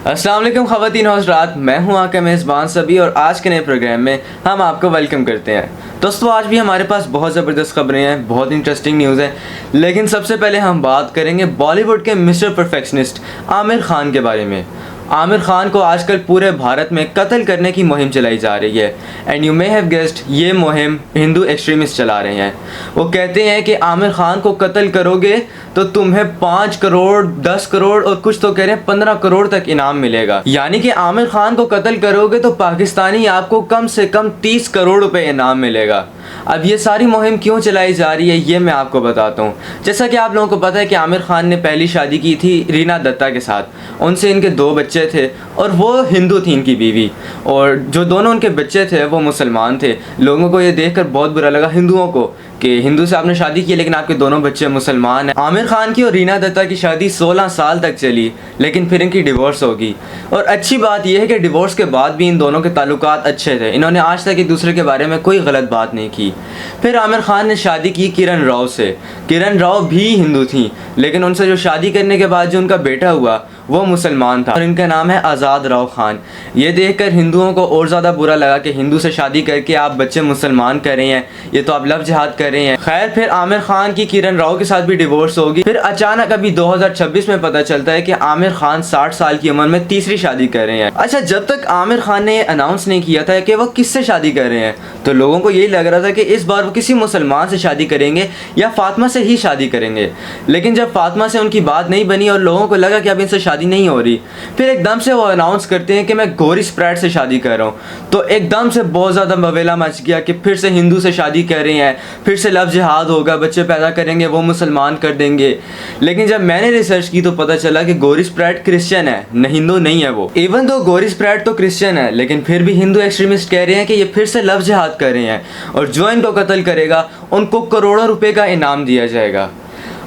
अस्सलाम वालेकुम ख़वातीन और हज़रात, मैं हूं आपका मेज़बान सभी और आज के नए प्रोग्राम में हम आपको वेलकम करते हैं। दोस्तों, आज भी हमारे पास बहुत ज़बरदस्त खबरें हैं, बहुत इंटरेस्टिंग न्यूज़ है। लेकिन सबसे पहले हम बात करेंगे बॉलीवुड के मिस्टर परफेक्शनिस्ट आमिर खान के बारे में। आमिर खान को आजकल पूरे भारत में कत्ल करने की मुहिम चलाई जा रही है and you may have guessed, ये मुहिम हिंदू एक्सट्रीमिस्ट चला रहे हैं। वो कहते हैं कि आमिर खान को कत्ल करोगे तो तुम्हें 5 करोड़, 10 करोड़ और कुछ तो कह रहे हैं 15 करोड़ तक इनाम मिलेगा। यानी कि आमिर खान को कत्ल करोगे तो पाकिस्तानी आपको कम से कम 30 करोड़ रुपए इनाम मिलेगा। अब ये सारी मुहिम क्यों चलाई जा रही है ये मैं आपको बताता हूँ। जैसा कि आप लोगों को पता है कि आमिर खान ने पहली शादी की थी रीना दत्ता के साथ, उनसे इनके 2 बच्चे थे और वो हिंदू थी इनकी बीवी, और जो दोनों उनके बच्चे थे वो मुसलमान थे। लोगों को ये देखकर बहुत बुरा लगा हिंदुओं को कि हिंदू से आपने शादी की लेकिन आपके दोनों बच्चे मुसलमान हैं। आमिर खान की और रीना दत्ता की शादी 16 साल तक चली लेकिन फिर इनकी डिवोर्स होगी। और अच्छी बात यह है कि डिवोर्स के बाद भी इन दोनों के ताल्लुकात अच्छे थे, इन्होंने आज तक एक दूसरे के बारे में कोई गलत बात नहीं की। फिर आमिर खान ने शादी की किरण राव से। किरण राव भी हिंदू थी लेकिन उनसे जो शादी करने के बाद जो उनका बेटा हुआ वो मुसलमान था और इनका नाम है आज़ाद राव खान। ये देखकर हिंदुओं को और ज़्यादा बुरा लगा कि हिंदू से शादी करके आप बच्चे मुसलमान कर रहे हैं, ये तो आप लव जिहाद कर रहे हैं। खैर, फिर आमिर खान की किरण राव के साथ भी डिवोर्स होगी। फिर अचानक अभी 2026 में पता चलता है कि आमिर खान 60 साल की उम्र में तीसरी शादी कर रहे हैं। अच्छा, जब तक आमिर खान ने अनाउंस नहीं किया था कि वो किससे शादी कर रहे हैं तो लोगों को यही लग रहा था कि इस बार वो किसी मुसलमान से शादी करेंगे या फातिमा से ही शादी करेंगे। लेकिन जब फातिमा से उनकी बात नहीं बनी और लोगों को लगा कि अब इनसे शादी नहीं हो रही, फिर एकदम से वो अनाउंस करते हैं कि मैं गौरी स्प्रैट से शादी कर रहा हूँ। तो एकदम से बहुत ज़्यादा बवेला मच गया कि फिर से हिंदू से शादी कर रहे हैं, फिर से लव जिहाद होगा, बच्चे पैदा करेंगे, वो मुसलमान कर देंगे। लेकिन जब मैंने रिसर्च की तो पता चला कि गौरी स्प्रैट क्रिश्चियन है, हिंदू नहीं है वो। इवन तो गौरी स्प्रैट तो क्रिश्चियन है लेकिन फिर भी हिंदू एक्सट्रीमिस्ट कह रहे हैं कि ये फिर से लव जिहाद कर रहे हैं और जो इनको कत्ल करेगा उनको करोड़ों रुपए का इनाम दिया जाएगा।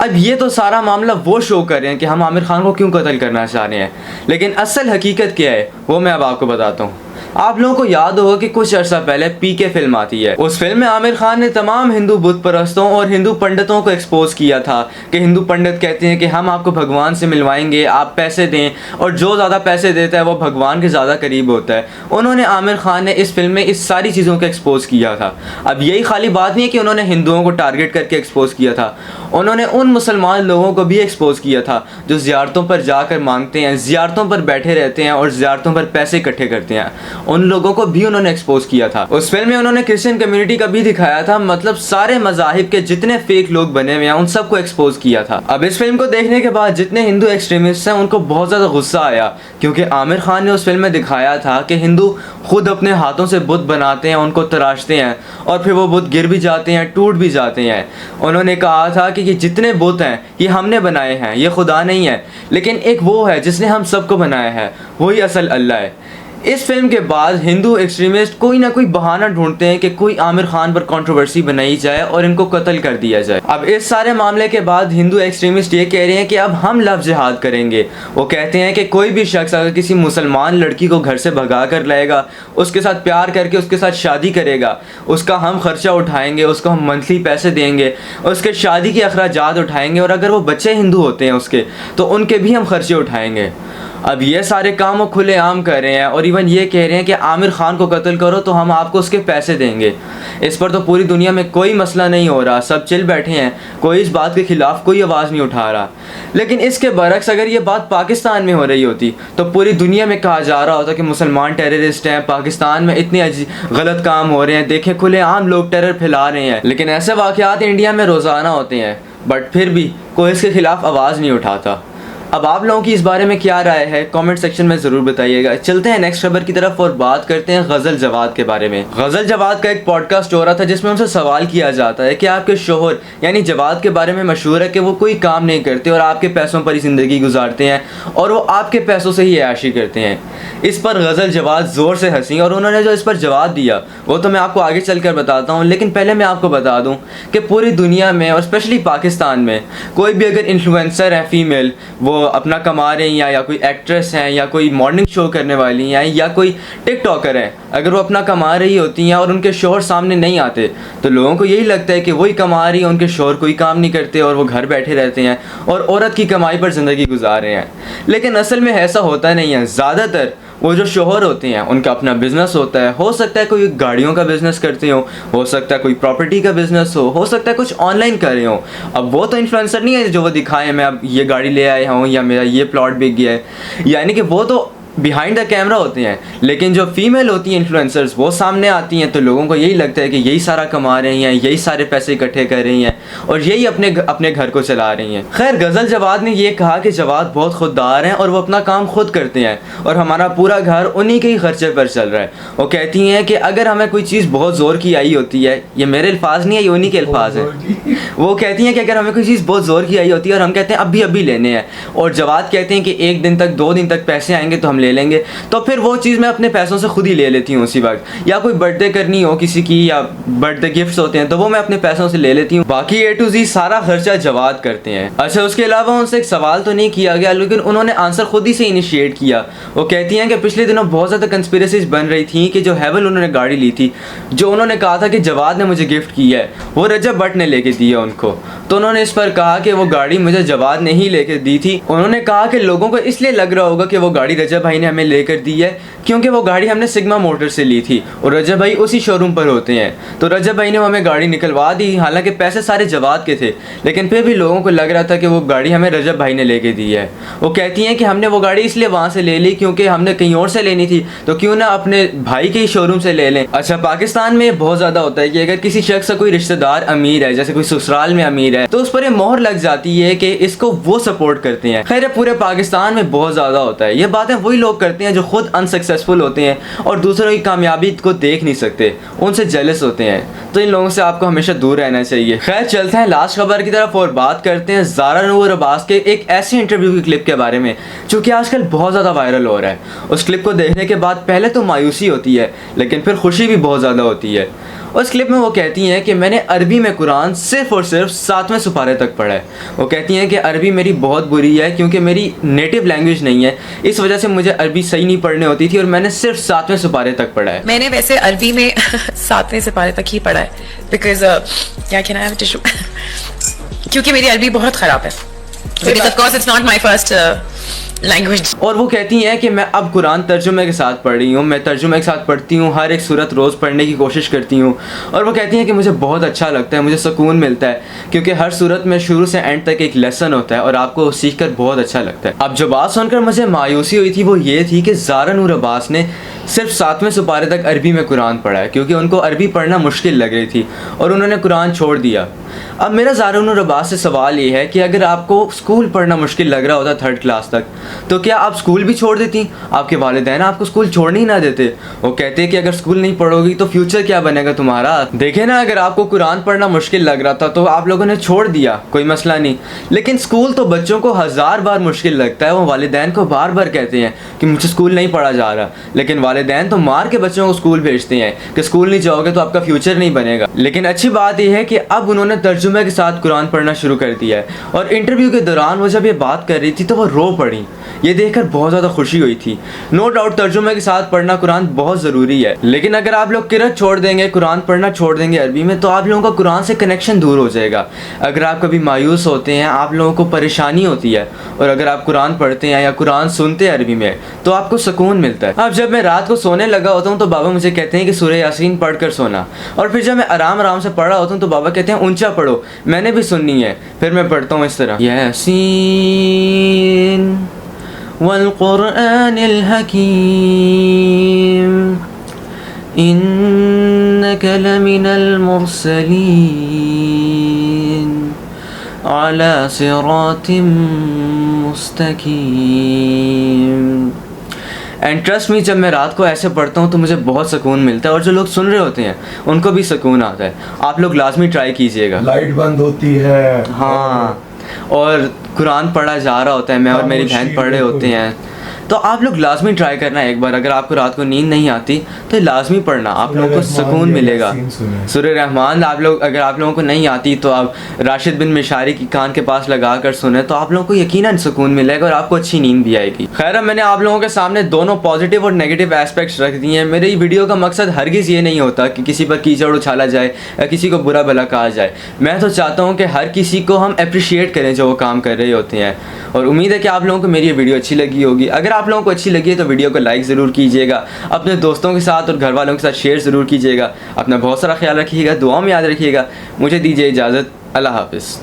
अब ये तो सारा मामला वो शो कर रहे हैं कि हम आमिर खान को क्यों कत्ल करना चाह रहे हैं, लेकिन असल हकीकत क्या है वो मैं अब आपको बताता हूँ। आप लोगों को याद होगा कि कुछ अर्सा पहले पीके फिल्म आती है। उस फिल्म में आमिर खान ने तमाम हिंदू बुत परस्तों और हिंदू पंडितों को एक्सपोज किया था कि हिंदू पंडित कहते हैं कि हम आपको भगवान से मिलवाएंगे, आप पैसे दें, और जो ज़्यादा पैसे देता है वो भगवान के ज़्यादा करीब होता है। उन्होंने आमिर खान ने इस फिल्म में इस सारी चीज़ों को एक्सपोज किया था। अब यही खाली बात नहीं है कि उन्होंने हिंदुओं को टारगेट करके एक्सपोज किया था, उन्होंने उन मुसलमान लोगों को भी एक्सपोज किया था जो ज़ियारतों पर जाकर मांगते हैं, ज़ियारतों पर बैठे रहते हैं और ज़ियारतों पर पैसे इकट्ठे करते हैं, उन लोगों को भी उन्होंने एक्सपोज किया था। उस फिल्म में उन्होंने क्रिश्चियन कम्युनिटी का भी दिखाया था, मतलब सारे मज़ाहिब के जितने फेक लोग बने हुए हैं उन सबको एक्सपोज किया था। अब इस फिल्म को देखने के बाद जितने हिंदू एक्सट्रीमिस्ट हैं उनको बहुत ज़्यादा गुस्सा आया क्योंकि आमिर खान ने उस फिल्म में दिखाया था कि हिंदू खुद अपने हाथों से बुत बनाते हैं, उनको तराशते हैं और फिर वो बुत गिर भी जाते हैं, टूट भी जाते हैं। उन्होंने कहा था कि ये जितने बुत हैं ये हमने बनाए हैं, ये खुदा नहीं है, लेकिन एक वो है जिसने हम सबको बनाया है, वही असल अल्लाह है। इस फिल्म के बाद हिंदू एक्सट्रीमिस्ट कोई ना कोई बहाना ढूंढते हैं कि कोई आमिर खान पर कंट्रोवर्सी बनाई जाए और इनको कत्ल कर दिया जाए। अब इस सारे मामले के बाद हिंदू एक्सट्रीमिस्ट ये कह रहे हैं कि अब हम लव जिहाद करेंगे। वो कहते हैं कि कोई भी शख्स अगर किसी मुसलमान लड़की को घर से भगा कर लाएगा, उसके साथ प्यार करके उसके साथ शादी करेगा, उसका हम खर्चा उठाएंगे, उसको हम मंथली पैसे देंगे, उसके शादी के अखराजात उठाएंगे और अगर वो बच्चे हिंदू होते हैं उसके तो उनके भी हम खर्चे उठाएंगे। अब ये सारे काम वो खुलेआम कर रहे हैं और इवन ये कह रहे हैं कि आमिर खान को कत्ल करो तो हम आपको उसके पैसे देंगे। इस पर तो पूरी दुनिया में कोई मसला नहीं हो रहा, सब चिल बैठे हैं, कोई इस बात के खिलाफ कोई आवाज़ नहीं उठा रहा। लेकिन इसके बरक्स अगर ये बात पाकिस्तान में हो रही होती तो पूरी दुनिया में कहा जा रहा होता कि मुसलमान टेररिस्ट हैं, पाकिस्तान में इतने गलत काम हो रहे हैं, देखें खुलेआम लोग टेरर फैला रहे हैं। लेकिन ऐसे वाक़यात इंडिया में रोज़ाना होते हैं बट फिर भी कोई इसके खिलाफ आवाज़ नहीं उठाता। अब आप लोगों की इस बारे में क्या राय है कमेंट सेक्शन में ज़रूर बताइएगा। चलते हैं नेक्स्ट खबर की तरफ और बात करते हैं गज़ल जवाद के बारे में। गज़ल जवाद का एक पॉडकास्ट हो रहा था जिसमें उनसे सवाल किया जाता है कि आपके शोहर यानी जवाद के बारे में मशहूर है कि वो कोई काम नहीं करते और आपके पैसों पर ही ज़िंदगी गुजारते हैं और वो आपके पैसों से ही ऐशी करते हैं। इस पर गज़ल जवाद ज़ोर से हंसी और उन्होंने जो इस पर जवाब दिया वो तो मैं आपको आगे चलकर बताता हूँ, लेकिन पहले मैं आपको बता दूँ कि पूरी दुनिया में और स्पेशली पाकिस्तान में कोई भी अगर इन्फ्लुएंसर है फीमेल, वो वो अपना कमा रही हैं, या कोई एक्ट्रेस हैं, या कोई मॉर्निंग शो करने वाली हैं, या कोई टिकटॉकर है, अगर वो अपना कमा रही होती हैं और उनके शोहर सामने नहीं आते तो लोगों को यही लगता है कि वही कमा रही है, उनके शोहर कोई काम नहीं करते और वो घर बैठे रहते हैं और औरत की कमाई पर ज़िंदगी गुजार रहे हैं। लेकिन असल में ऐसा होता नहीं है। ज़्यादातर वो जो शोहर होते हैं उनका अपना बिजनेस होता है। हो सकता है कोई गाड़ियों का बिजनेस करते हो सकता है कोई प्रॉपर्टी का बिजनेस हो सकता है कुछ ऑनलाइन कर रहे हो। अब वो तो इन्फ्लुएंसर नहीं है जो वो दिखाएं मैं अब ये गाड़ी ले आया हूँ या मेरा ये प्लॉट बिक गया है, यानी कि वो तो बिहाइंड द कैमरा होते हैं। लेकिन जो फीमेल होती हैं इन्फ्लुएंसर्स वो सामने आती हैं तो लोगों को यही लगता है कि यही सारा कमा रही हैं, यही सारे पैसे इकट्ठे कर रही हैं और यही अपने घर को चला रही हैं। खैर गज़ल जवाद ने ये कहा कि जवाद बहुत खुददार हैं और वो अपना काम खुद करते हैं और हमारा पूरा घर उन्हीं के ही खर्चे पर चल रहा है। वो कहती हैं कि अगर हमें कोई चीज़ बहुत ज़ोर की आई होती है, ये मेरे अल्फाज नहीं है, ये उन्हीं के अल्फाज हैं। वो कहती हैं कि अगर हमें कोई चीज़ बहुत ज़ोर की आई होती है और हम कहते हैं अभी लेने हैं, और जवाद कहते हैं कि 1 दिन तक 2 दिन तक पैसे आएंगे तो हम ले लेंगे, तो फिर वो चीज़ मैं अपने पैसों से खुद ही ले लेती हूँ उसी वक्त। या कोई बर्थडे करनी हो किसी की या बर्थडे गिफ्ट्स होते हैं तो वो मैं अपने पैसों से ले लेती हूँ। बाकी A to Z सारा खर्चा जवाद करते हैं। अच्छा, उसके अलावा उनसे एक सवाल तो नहीं किया गया लेकिन उन्होंने आंसर खुद ही से इनिशिएट किया। वो कहती हैं कि पिछले दिनों बहुत ज़्यादा कंस्पिरेसीज बन रही थी कि जो हेवल उन्होंने गाड़ी ली थी, जो उन्होंने कहा था कि जवाद ने मुझे गिफ्ट की है, वो रजब भट्ट ने लेके दी है उनको। तो उन्होंने इस पर कहा कि वो गाड़ी मुझे जवाद ने ही लेकर दी थी। उन्होंने कहा कि लोगों को इसलिए लग रहा होगा कि वो गाड़ी रजब भाई ने हमें लेकर दी है क्योंकि वो गाड़ी हमने सिग्मा मोटर से ली थी और रजब भाई उसी शोरूम पर होते हैं। तो रजब भाई ने हमें गाड़ी निकलवा दी, हालांकि पैसे सारे जवाद के थे लेकिन फिर भी लोगों को लग रहा था कि वो गाड़ी हमें रजब भाई ने लेके दी है। वो कहती हैं कि हमने वो गाड़ी इसलिए वहाँ से ले ली क्योंकि हमने कहीं और से लेनी थी, तो क्यों ना अपने भाई के ही शोरूम से ले लें। अच्छा, पाकिस्तान में बहुत ज़्यादा होता है कि अगर किसी शख्स का कोई रिश्तेदार अमीर है, जैसे कोई ससुराल में अमीर है, तो उस पर ये मोहर लग जाती है कि इसको वो सपोर्ट करते हैं। खैर पूरे पाकिस्तान में बहुत ज़्यादा होता है। ये बातें वही लोग करते हैं जो खुद अनसक्सेसफुल होते हैं और दूसरों की कामयाबी को देख नहीं सकते, उनसे जेलस होते हैं। तो इन लोगों से आपको हमेशा दूर रहना चाहिए। खैर चलते हैं लास्ट खबर की तरफ और बात करते हैं ज़ारा नूर अब्बास के एक ऐसे इंटरव्यू की क्लिप के बारे में जो कि आजकल बहुत ज़्यादा वायरल हो रहा है। उस क्लिप को देखने के बाद पहले तो मायूसी होती है लेकिन फिर खुशी भी बहुत ज़्यादा होती है। उस क्लिप में वो कहती हैं कि मैंने अरबी में कुरान सिर्फ़ और सिर्फ 7वें सुपारे तक पढ़ा है। वो कहती हैं कि अरबी मेरी बहुत बुरी है क्योंकि मेरी नेटिव लैंग्वेज नहीं है, इस वजह से मुझे अरबी सही नहीं पढ़ने होती थी और मैंने सिर्फ 7वें सुपारे तक पढ़ा है। मैंने वैसे अरबी में 7वें सुपारे तक ही पढ़ा है बिकॉज क्या कहना है टिशू क्योंकि मेरी अरबी बहुत ख़राब है। Because of course it's not my first language. और वो कहती हैं कि मैं अब कुरान तर्जुमे के साथ पढ़ रही हूँ, मैं तर्जुमे के साथ पढ़ती हूँ, हर एक सूरत रोज़ पढ़ने की कोशिश करती हूँ। और वो कहती हैं कि मुझे बहुत अच्छा लगता है, मुझे सुकून मिलता है क्योंकि हर सूरत में शुरू से एंड तक एक लेसन होता है और आपको सीख कर बहुत अच्छा लगता है। अब जो बात सुनकर मुझे मायूसी हुई थी वो ये थी कि ज़ारा नूर अब्बास ने सिर्फ 7वें सुपारे तक अरबी में कुरान पढ़ा है क्योंकि उनको अरबी पढ़ना मुश्किल लग रही थी और उन्होंने कुरान छोड़ दिया। अब मेरा ज़ारा नूर अब्बास से सवाल ये है कि अगर आपको स्कूल पढ़ना मुश्किल लग रहा होता 3rd क्लास तक तो क्या आप स्कूल भी छोड़ देती? आपके वालिदैन आपको स्कूल छोड़ने ही ना देते। वो कहते हैं कि अगर स्कूल नहीं पढ़ोगी तो फ्यूचर क्या बनेगा तुम्हारा। देखे ना, अगर आपको कुरान पढ़ना मुश्किल लग रहा था तो आप लोगों ने छोड़ दिया, कोई मसला नहीं। लेकिन स्कूल तो बच्चों को 1000 बार मुश्किल लगता है। वो वालिदैन को बार बार कहते हैं कि मुझे स्कूल नहीं पढ़ा जा रहा, लेकिन वालिदैन तो मार के बच्चों को स्कूल भेजते हैं कि स्कूल नहीं जाओगे तो आपका फ्यूचर नहीं बनेगा। लेकिन अच्छी बात यह है कि अब उन्होंने तर्जुमे के साथ कुरान पढ़ना शुरू कर दिया है। और इंटरव्यू के दौरान वो जब ये बात कर रही थी तो वो रो पड़ी। ये देखकर बहुत ज़्यादा खुशी हुई थी। नो डाउट तर्जुमे के साथ पढ़ना कुरान बहुत ज़रूरी है, लेकिन अगर आप लोग किरत छोड़ देंगे, कुरान पढ़ना छोड़ देंगे अरबी में, तो आप लोगों का कुरान से कनेक्शन दूर हो जाएगा। अगर आप कभी मायूस होते हैं, आप लोगों को परेशानी होती है, और अगर आप कुरान पढ़ते हैं या कुरान सुनते हैं अरबी में तो आपको सुकून मिलता है। अब जब मैं रात को सोने लगा होता हूँ तो बाबा मुझे कहते हैं कि सूरह यासीन पढ़ कर सोना, और फिर जब मैं आराम आराम से पढ़ रहा होता हूँ तो बाबा कहते हैं ऊंचा पढ़ो, मैंने भी सुननी है। फिर मैं पढ़ता हूँ इस तरह, यासीन वल कुरआनिल हकीम इन्नका लमिनल मुरसलीन अला सिरातिम मुस्तकीम। एंड ट्रस्ट मी, जब मैं रात को ऐसे पढ़ता हूँ तो मुझे बहुत सुकून मिलता है, और जो लोग सुन रहे होते हैं उनको भी सुकून आता है। आप लोग लाजमी ट्राई कीजिएगा। लाइट बंद होती है, हाँ, और कुरान पढ़ा जा रहा होता है, मैं और मेरी बहन पढ़ रहे होते हैं, तो आप लोग लाजमी ट्राई करना एक बार। अगर आपको रात को नींद नहीं आती तो लाजमी पढ़ना, आप लोगों को सुकून मिलेगा। सूरह रहमान आप लोग, अगर आप लोगों को नहीं आती तो आप राशिद बिन मिशारी की कान के पास लगा कर सुने, तो आप लोगों को यकीनन सुकून मिलेगा और आपको अच्छी नींद भी आएगी। खैर, अब मैंने आप लोगों के सामने दोनों पॉजिटिव और नेगेटिव एस्पेक्ट्स रख दिए हैं। मेरे वीडियो का मकसद हरगिज़ ये नहीं होता कि किसी पर कीचड़ उछाला जाए या किसी को बुरा भला कहा जाए। मैं तो चाहता हूँ कि हर किसी को हम अप्रिशिएट करें जो वो काम कर रहे होते हैं। और उम्मीद है कि आप लोगों को मेरी ये वीडियो अच्छी लगी होगी। अगर आप लोगों को अच्छी लगी है तो वीडियो को लाइक ज़रूर कीजिएगा, अपने दोस्तों के साथ और घर वालों के साथ शेयर ज़रूर कीजिएगा। अपना बहुत सारा ख्याल रखिएगा, दुआ में याद रखिएगा। मुझे दीजिए इजाज़त, अल्लाह हाफ़िज़।